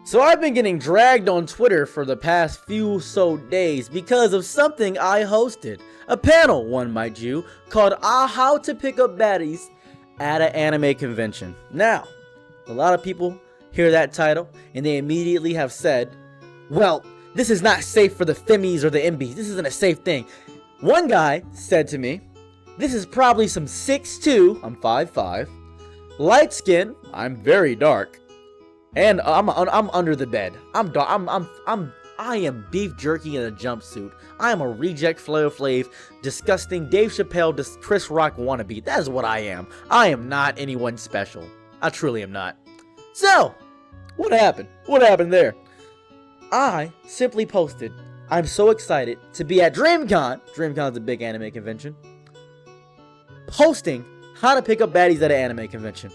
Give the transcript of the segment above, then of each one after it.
So I've been getting dragged on Twitter for the past few days because of something I hosted. A panel, one might you, called How to Pick Up Baddies at an Anime Convention. Now, a lot of people hear that title and they immediately have said, well, this is not safe for the femmies or the MBs. This isn't a safe thing. One guy said to me, this is probably some 6'2", I'm 5'5", light skin, I'm very dark, and I'm under the bed. I am beef jerky in a jumpsuit. I am a reject Flair Flav, disgusting Dave Chappelle, Chris Rock wannabe. That is what I am. I am not anyone special. I truly am not. So, what happened? What happened there? I simply posted, I'm so excited to be at DreamCon. DreamCon's a big anime convention. Posting how to pick up baddies at an anime convention.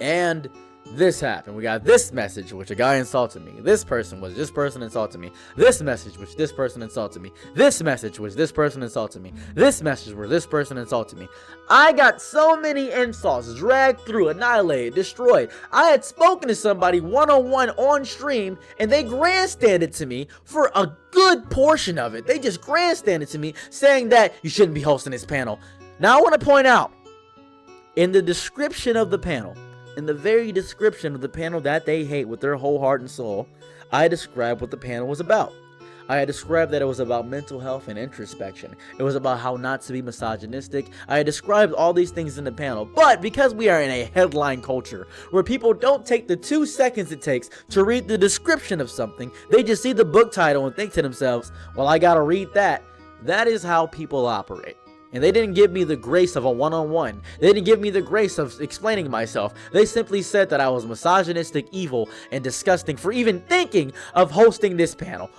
And this happened. We got this message, which a guy insulted me. This person insulted me. This message, which this person insulted me. This message, which this person insulted me. This message, where this person insulted me. I got so many insults, dragged through, annihilated, destroyed. I had spoken to somebody one-on-one on stream, and they grandstanded to me for a good portion of it. They just grandstanded to me, saying that you shouldn't be hosting this panel. Now I want to point out, in the description of the panel, in the very description of the panel that they hate with their whole heart and soul, I described what the panel was about. I had described that it was about mental health and introspection. It was about how not to be misogynistic. I had described all these things in the panel, but because we are in a headline culture where people don't take the 2 seconds it takes to read the description of something, they just see the book title and think to themselves, well, I gotta read that. That is how people operate. And they didn't give me the grace of a one-on-one. They didn't give me the grace of explaining myself. They simply said that I was misogynistic, evil, and disgusting for even thinking of hosting this panel.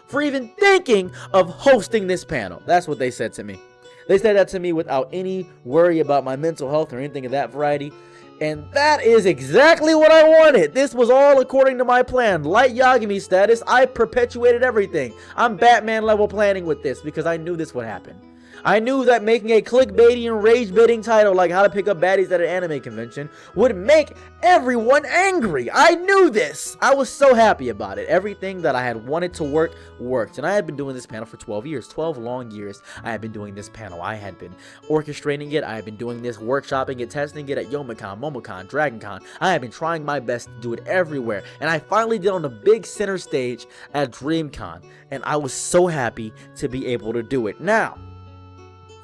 That's what they said to me. They said that to me without any worry about my mental health or anything of that variety. And that is exactly what I wanted. This was all according to my plan. Light Yagami status, I perpetuated everything. I'm Batman level planning with this because I knew this would happen. I knew that making a clickbaity and rage-baiting title like How to Pick Up Baddies at an Anime Convention would make everyone angry. I knew this. I was so happy about it. Everything that I had wanted to work, worked. And I had been doing this panel for 12 years. 12 long years I had been doing this panel. I had been orchestrating it. I had been doing this, workshopping it, testing it at Youmacon, Momocon, DragonCon. I had been trying my best to do it everywhere. And I finally did on the big center stage at DreamCon. And I was so happy to be able to do it. Now,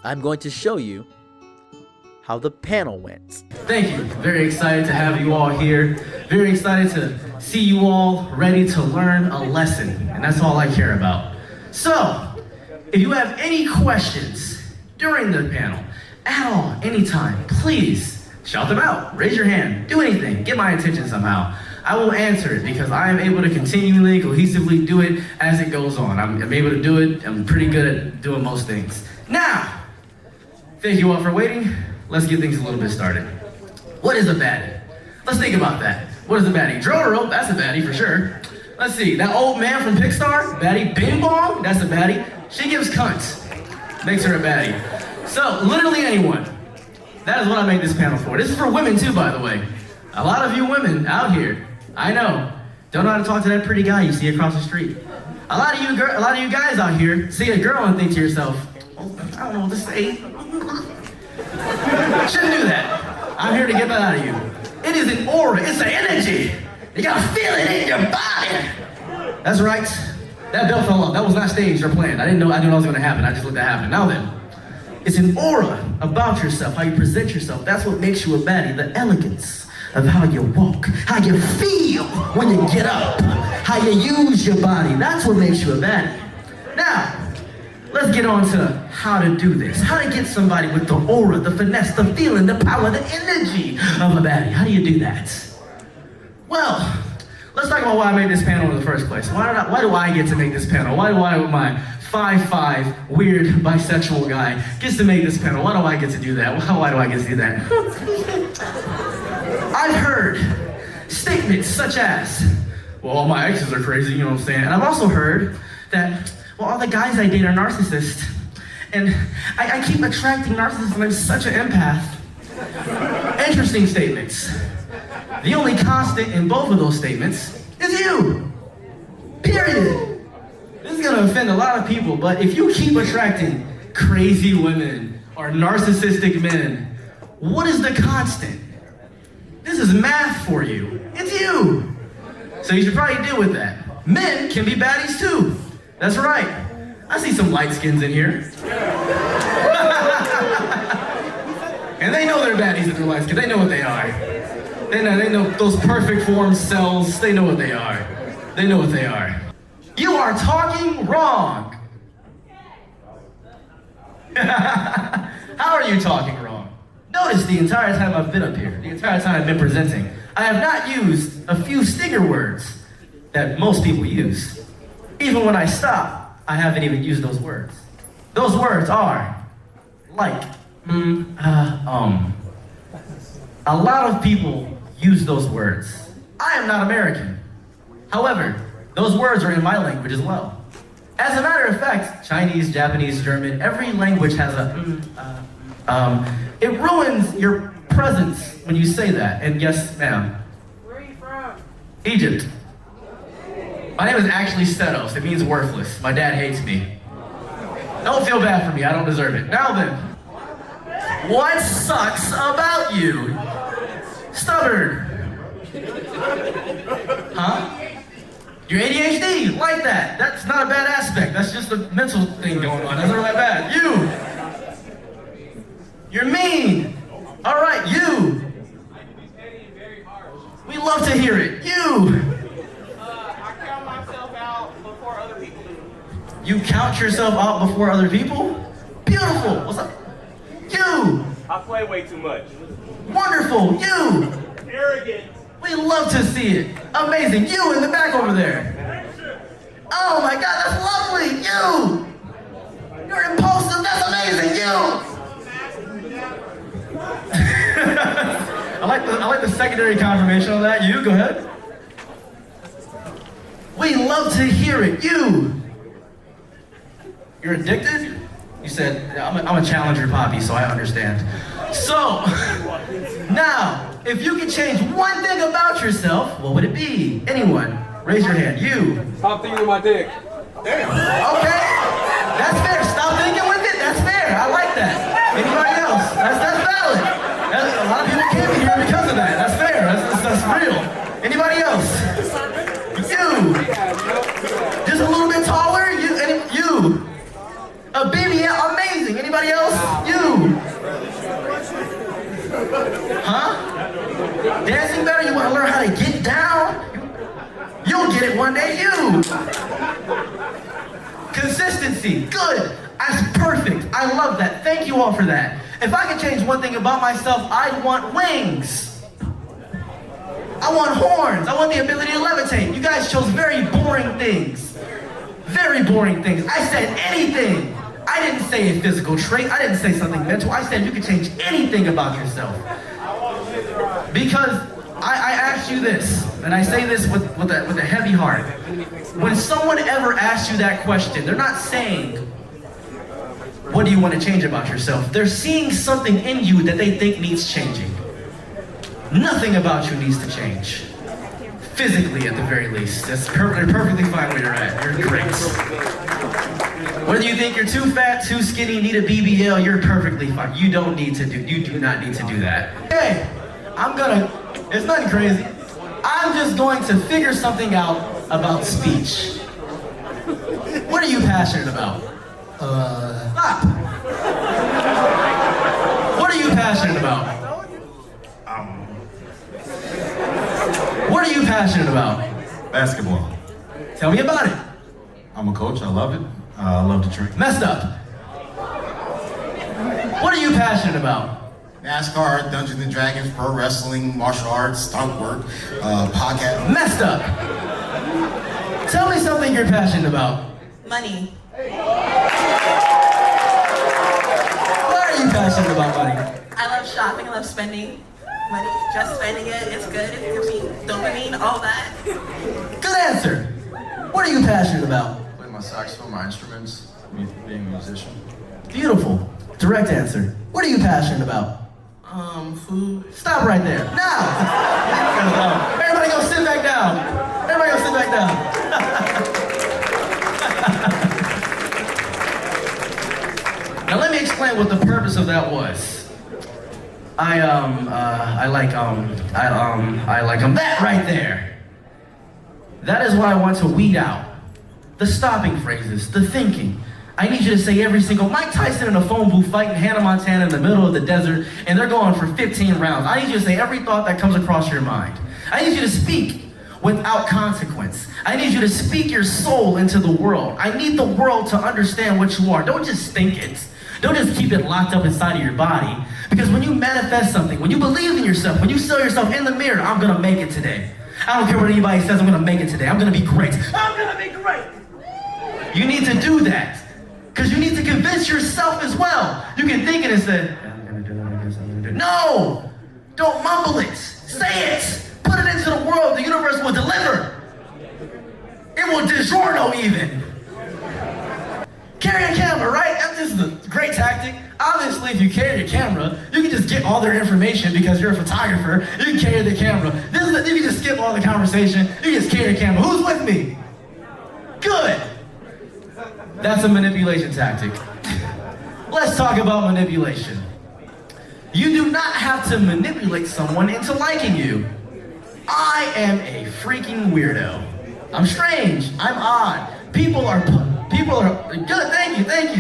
I'm going to show you how the panel went. Thank you. Very excited to have you all here. Very excited to see you all ready to learn a lesson. And that's all I care about. So, if you have any questions during the panel, at all, anytime, please shout them out. Raise your hand. Do anything. Get my attention somehow. I will answer it because I am able to continually, cohesively do it as it goes on. I'm able to do it. I'm pretty good at doing most things. Now, thank you all for waiting. Let's get things a little bit started. What is a baddie? Let's think about that. What is a baddie? Jotaro, that's a baddie for sure. Let's see, that old man from Pixar, baddie. Bing Bong, that's a baddie. She gives cunts, makes her a baddie. So, literally anyone. That is what I made this panel for. This is for women too, by the way. A lot of you women out here, I know, don't know how to talk to that pretty guy you see across the street. A lot of you guys out here see a girl and think to yourself, I don't know what to say. Shouldn't do that. I'm here to get that out of you. It is an aura, it's an energy. You gotta feel it in your body. That's right. That belt fell off. That was not staged or planned. I didn't know it was gonna happen. I just let that happen. Now then, it's an aura about yourself, how you present yourself. That's what makes you a baddie, the elegance of how you walk, how you feel when you get up, how you use your body. That's what makes you a baddie. Now, let's get on to how to do this. How to get somebody with the aura, the finesse, the feeling, the power, the energy of a baddie. How do you do that? Well, let's talk about why I made this panel in the first place. Why do I get to make this panel? Why my 5'5", weird, bisexual guy gets to make this panel? Why do I get to do that? Why do I get to do that? I've heard statements such as, well, all my exes are crazy, you know what I'm saying? And I've also heard that, well, all the guys I date are narcissists. And I keep attracting narcissists and I'm such an empath. Interesting statements. The only constant in both of those statements is you. gonna offend a lot of people, but if you keep attracting crazy women or narcissistic men, what is the constant? This is math for you. It's you. So you should probably deal with that. Men can be baddies too. That's right. I see some light skins in here. And they know they're baddies if they're light skins. They know what they are. They know those perfect form cells. They know what they are. They know what they are. You are talking wrong. How are you talking wrong? Notice the entire time I've been up here, the entire time I've been presenting, I have not used a few stinger words that most people use. Even when I stop, I haven't even used those words. Those words are like, A lot of people use those words. I am not American. However, those words are in my language as well. As a matter of fact, Chinese, Japanese, German, every language has it ruins your presence when you say that. And yes, ma'am. Where are you from? Egypt. My name is actually Stetos. It means worthless. My dad hates me. Don't feel bad for me. I don't deserve it. Now then, what sucks about you? Stubborn. Huh? You're ADHD, like that. That's not a bad aspect. That's just a mental thing going on. That's not that bad. You're mean. All right, you. We love to hear it. You. I count myself out before other people do. You count yourself out before other people? Beautiful. What's up? You. I play way too much. Wonderful. You. Arrogant. We love to see it. Amazing. You in the back over there. Oh my God, that's lovely. You. You're impulsive. That's amazing. You. I like the secondary confirmation on that. You, go ahead. We love to hear it. You. You're addicted? You said, I'm a challenger poppy, so I understand. So, now, if you could change one thing about yourself, what would it be? Anyone? Raise your hand. You. Stop thinking with my dick. Okay. That's fair. Stop thinking with it. That's fair. I like that. Anybody else? That's valid. A lot of people can't be here because of that. That's fair. That's real. Anybody else? You. Just a little bit taller. You. A baby, amazing. Anybody else? You. Huh? Dancing better? You want to learn how to get down? You'll get it one day. You. Consistency. Good. That's perfect. I love that. Thank you all for that. If I could change one thing about myself, I'd want wings. I want horns. I want the ability to levitate. You guys chose very boring things. Very boring things. I said anything. I didn't say a physical trait. I didn't say something mental. I said you could change anything about yourself. Because I asked you this, and I say this with a heavy heart. When someone ever asks you that question, they're not saying, what do you want to change about yourself? They're seeing something in you that they think needs changing. Nothing about you needs to change. Physically, at the very least. That's perfectly fine where you're at. You're great. Whether you think you're too fat, too skinny, need a BBL, you're perfectly fine. You do not need to do that. Okay, it's nothing crazy. I'm just going to figure something out about speech. What are you passionate about? Stop. What are you passionate about? What are you passionate about? Basketball. Tell me about it. I'm a coach. I love it. I love to train. Messed up. What are you passionate about? NASCAR, Dungeons and Dragons, pro wrestling, martial arts, stunt work, podcast. Messed up. Tell me something you're passionate about. Money. Why are you passionate about money? I love shopping. I love spending money. Just spending it. It's good. It gives me dopamine, all that. Good answer. What are you passionate about? Play my saxophone, my instruments, me being a musician. Beautiful. Direct answer. What are you passionate about? Food. Stop right there. Now! Everybody go sit back down. Everybody go sit back down. explain what the purpose of that was. I like that right there. That is what I want to weed out. The stopping phrases, the thinking. I need you to say every single Mike Tyson in a phone booth fighting Hannah Montana in the middle of the desert, and they're going for 15 rounds. I need you to say every thought that comes across your mind. I need you to speak without consequence. I need you to speak your soul into the world. I need the world to understand what you are. Don't just think it. Don't just keep it locked up inside of your body. Because when you manifest something, when you believe in yourself, when you tell yourself in the mirror, I'm gonna make it today. I don't care what anybody says, I'm gonna make it today. I'm gonna be great. I'm gonna be great. You need to do that. Because you need to convince yourself as well. You can think it and say, I'm gonna do it, I guess I'm gonna do it. No! Don't mumble it. Say it. Put it into the world. The universe will deliver. It will DiGiorno even. Carry a camera, right? This is a great tactic. Obviously, if you carry a camera, you can just get all their information because you're a photographer. You can carry the camera. You can just skip all the conversation. You can just carry the camera. Who's with me? Good. That's a manipulation tactic. Let's talk about manipulation. You do not have to manipulate someone into liking you. I am a freaking weirdo. I'm strange. I'm odd. People are good.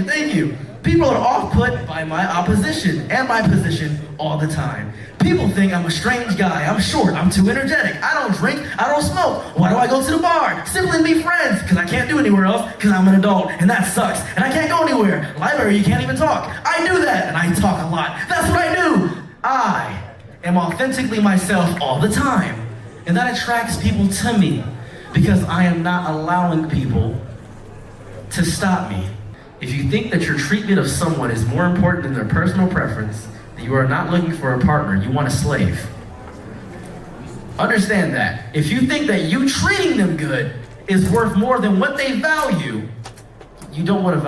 Thank you. People are off-put by my opposition and my position all the time. People think I'm a strange guy. I'm short. I'm too energetic. I don't drink. I don't smoke. Why do I go to the bar? Simply to be friends. Because I can't do anywhere else. Because I'm an adult. And that sucks. And I can't go anywhere. Library, you can't even talk. I do that. And I talk a lot. That's what I do. I am authentically myself all the time. And that attracts people to me. Because I am not allowing people to stop me. If you think that your treatment of someone is more important than their personal preference, then you are not looking for a partner, you want a slave. Understand that. If you think that you treating them good is worth more than what they value, you don't want a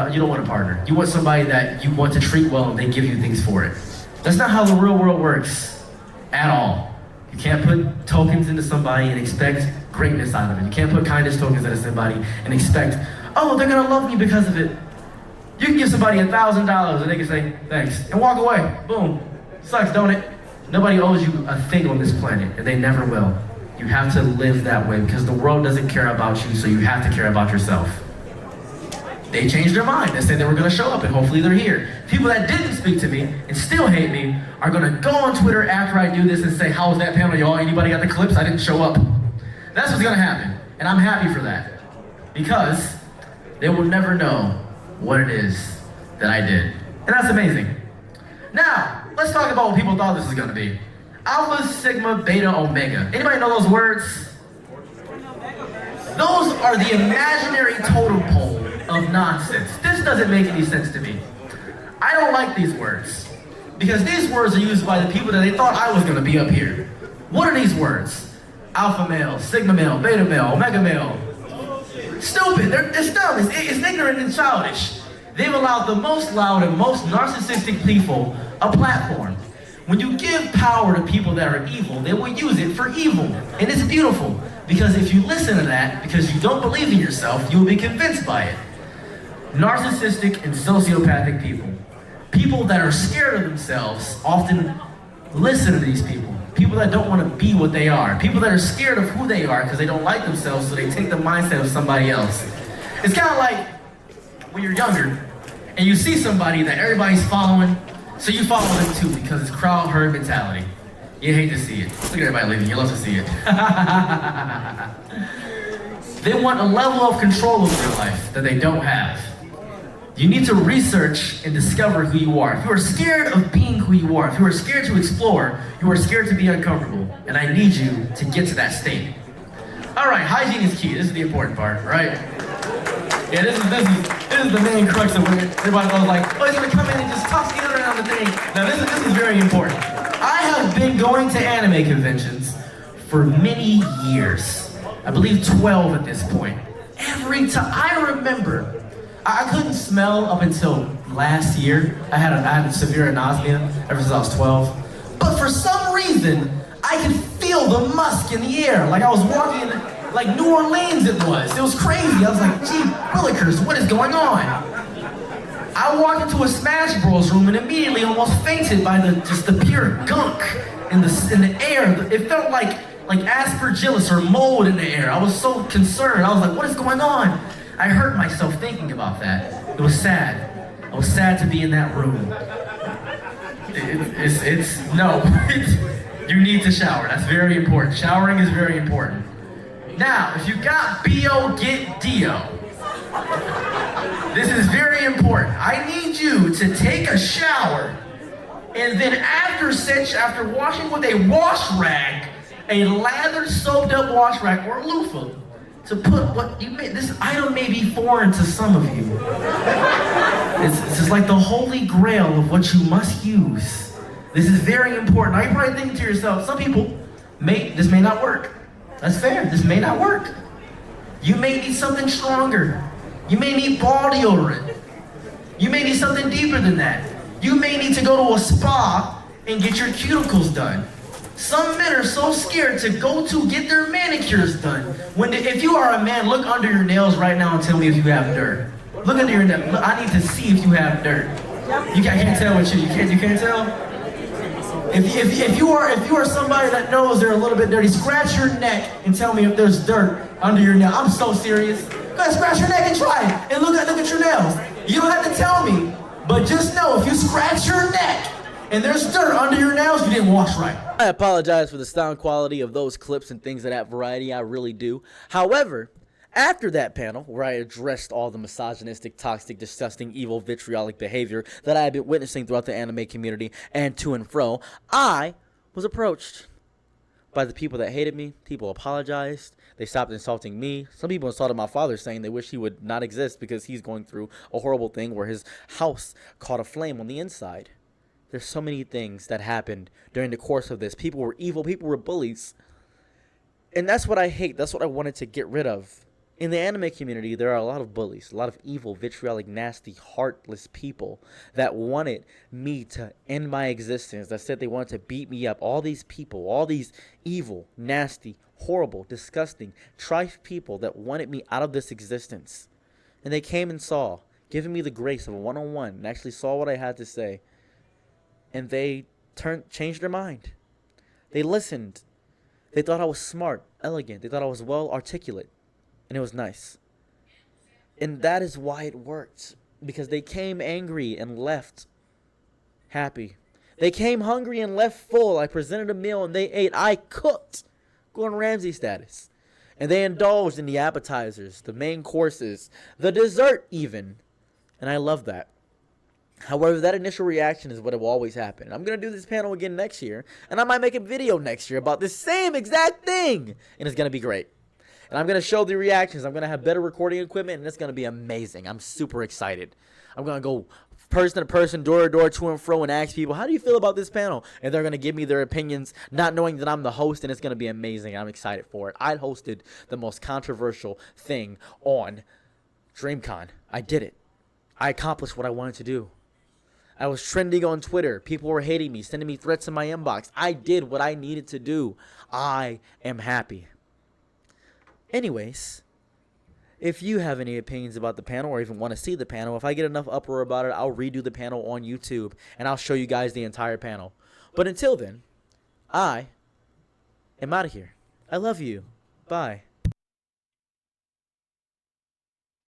partner. You want somebody that you want to treat well and they give you things for it. That's not how the real world works at all. You can't put tokens into somebody and expect greatness out of it. You can't put kindness tokens into somebody and expect, oh, they're gonna love me because of it. You can give somebody $1,000 and they can say, thanks, and walk away. Boom. Sucks, don't it? Nobody owes you a thing on this planet, and they never will. You have to live that way because the world doesn't care about you, so you have to care about yourself. They changed their mind. They said they were gonna show up, and hopefully they're here. People that didn't speak to me and still hate me are gonna go on Twitter after I do this and say, how was that panel, y'all? Anybody got the clips? I didn't show up. That's what's gonna happen, and I'm happy for that because they will never know what it is that I did. And that's amazing. Now, let's talk about what people thought this was gonna be. Alpha, Sigma, Beta, Omega. Anybody know those words? Those are the imaginary totem pole of nonsense. This doesn't make any sense to me. I don't like these words because these words are used by the people that they thought I was gonna be up here. What are these words? Alpha male, Sigma male, Beta male, Omega male. Stupid, it's dumb, it's ignorant and childish. They've allowed the most loud and most narcissistic people a platform. When you give power to people that are evil, they will use it for evil. And it's beautiful, because if you listen to that, because you don't believe in yourself, you will be convinced by it. Narcissistic and sociopathic people. People that are scared of themselves often listen to these people. People that don't want to be what they are. People that are scared of who they are because they don't like themselves, so they take the mindset of somebody else. It's kind of like when you're younger and you see somebody that everybody's following, so you follow them too because it's crowd herd mentality. You hate to see it. Look at everybody leaving. You love to see it. They want a level of control over their life that they don't have. You need to research and discover who you are. If you are scared of being who you are, if you are scared to explore, you are scared to be uncomfortable. And I need you to get to that state. All right, hygiene is key. This is the important part, right? Yeah, this is the main crux of it. Everybody goes like, oh, he's gonna come in and just toss the other end on the thing. Now this is very important. I have been going to anime conventions for many years. I believe 12 at this point. Every time, I remember, I couldn't smell up until last year. I had severe anosmia ever since I was 12. But for some reason, I could feel the musk in the air. Like I was walking, like New Orleans it was. It was crazy. I was like, gee, willikers, what is going on? I walked into a Smash Bros room and immediately almost fainted by the pure gunk in the air. It felt like aspergillus or mold in the air. I was so concerned. I was like, what is going on? I hurt myself thinking about that. It was sad. I was sad to be in that room. You need to shower. That's very important. Showering is very important. Now, if you got B.O., get D.O. This is very important. I need you to take a shower, and then after washing with a wash rag, a lathered, soaped up wash rag or loofah, to put what you made. This item may be foreign to some of you. It's just like the holy grail of what you must use. This is very important. Now you're probably thinking to yourself, some people this may not work. That's fair. This may not work. You may need something stronger. You may need ball deodorant. You may need something deeper than that. You may need to go to a spa and get your cuticles done. Some men are so scared to get their manicures done. If you are a man, look under your nails right now and tell me if you have dirt. Look under your nails. I need to see if you have dirt. I can't tell what you can't tell? If you are somebody that knows they're a little bit dirty, scratch your neck and tell me if there's dirt under your nail. I'm so serious. Go ahead, scratch your neck and try it. And look at your nails. You don't have to tell me, but just know if you scratch your neck and there's dirt under your nails, you didn't wash right. I apologize for the sound quality of those clips and things of that variety. I really do. However, after that panel, where I addressed all the misogynistic, toxic, disgusting, evil, vitriolic behavior that I had been witnessing throughout the anime community and to and fro, I was approached by the people that hated me. People apologized. They stopped insulting me. Some people insulted my father, saying they wish he would not exist because he's going through a horrible thing where his house caught a flame on the inside. There's so many things that happened during the course of this. People were evil. People were bullies. And that's what I hate. That's what I wanted to get rid of. In the anime community, there are a lot of bullies, a lot of evil, vitriolic, nasty, heartless people that wanted me to end my existence, that said they wanted to beat me up. All these people, all these evil, nasty, horrible, disgusting, trite people that wanted me out of this existence. And they came and saw, giving me the grace of a one-on-one, and actually saw what I had to say. And they changed their mind. They listened. They thought I was smart, elegant. They thought I was well articulate. And it was nice. And that is why it worked. Because they came angry and left happy. They came hungry and left full. I presented a meal and they ate. I cooked. Gordon Ramsay status. And they indulged in the appetizers, the main courses, the dessert even. And I love that. However, that initial reaction is what will always happen. I'm going to do this panel again next year. And I might make a video next year about the same exact thing. And it's going to be great. And I'm going to show the reactions. I'm going to have better recording equipment, and it's going to be amazing. I'm super excited. I'm going to go person to person, door to door, to and fro, and ask people, how do you feel about this panel? And they're going to give me their opinions, not knowing that I'm the host, and it's going to be amazing. I'm excited for it. I hosted the most controversial thing on DreamCon. I did it. I accomplished what I wanted to do. I was trending on Twitter. People were hating me, sending me threats in my inbox. I did what I needed to do. I am happy. Anyways, if you have any opinions about the panel or even want to see the panel, if I get enough uproar about it, I'll redo the panel on YouTube and I'll show you guys the entire panel. But until then, I am out of here. I love you. Bye.